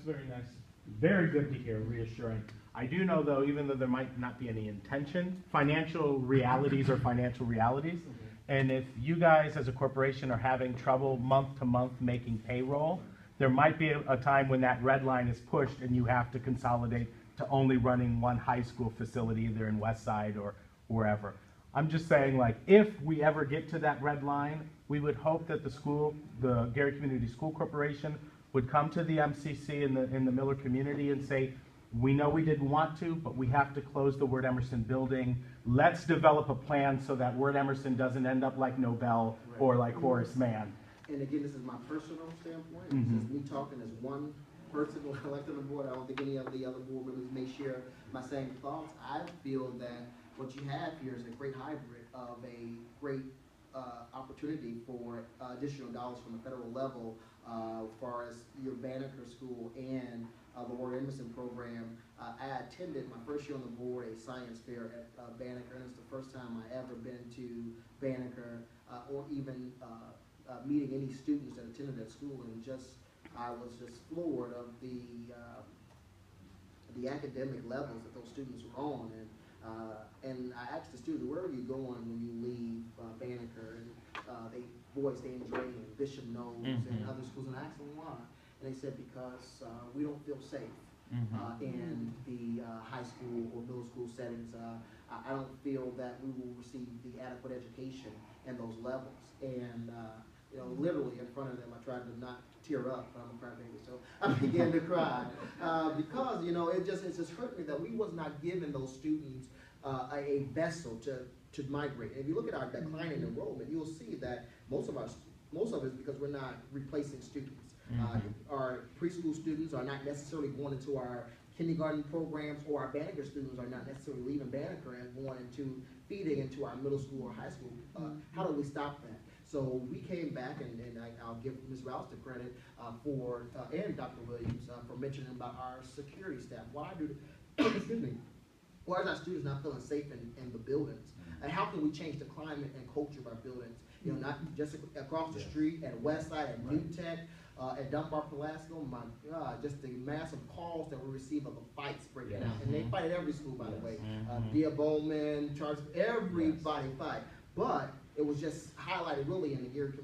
very nice. Very good to hear, reassuring. I do know, though, even though there might not be any intention, financial realities are financial realities. And if you guys as a corporation are having trouble month to month making payroll, there might be a time when that red line is pushed and you have to consolidate to only running one high school facility, either in Westside or wherever. I'm just saying, like, if we ever get to that red line, we would hope that the Gary Community School Corporation would come to the MCC in the Miller community and say, we know we didn't want to, but we have to close the Word Emerson building. Let's develop a plan so that Word Emerson doesn't end up like Nobel or like Horace Mann. And again, this is my personal standpoint. This is me talking as one person elected on the board. I don't think any of the other board members may share my same thoughts. I feel that what you have here is a great hybrid of a great opportunity for additional dollars from the federal level as far as your Banneker School and the Ward Emerson program. I attended my first year on the board a science fair at Banneker, and it's the first time I ever been to Banneker or even meeting any students that attended that school, and I was just floored of the academic levels that those students were on. And I asked the students, where are you going when you leave Banneker? And they voiced Andre and Bishop Knowles and other schools, and I asked them why. And they said, because we don't feel safe in the high school or middle school settings. I don't feel that we will receive the adequate education in those levels. And you know, literally in front of them, I tried to not tear up, but I'm a crybaby, so I began to cry because, you know, it just hurt me that we was not giving those students a vessel to migrate. And if you look at our decline in enrollment, you'll see that most of it is because we're not replacing students. Our preschool students are not necessarily going into our kindergarten programs, or our Banneker students are not necessarily leaving Banneker and going into feeding into our middle school or high school. How do we stop that? So we came back, and I'll give Ms. Rouse the credit and Dr. Williams for mentioning about our security staff. Why excuse me, why is our students not feeling safe in the buildings? And how can we change the climate and culture of our buildings? You know, not just across the street at Westside, at New Tech, at Dunbar Palacio. My God, just the massive calls that we receive of the fights breaking out. And they fight at every school, by the way. Dia Bowman, Charles, everybody fight. But it was just highlighted really in the Gary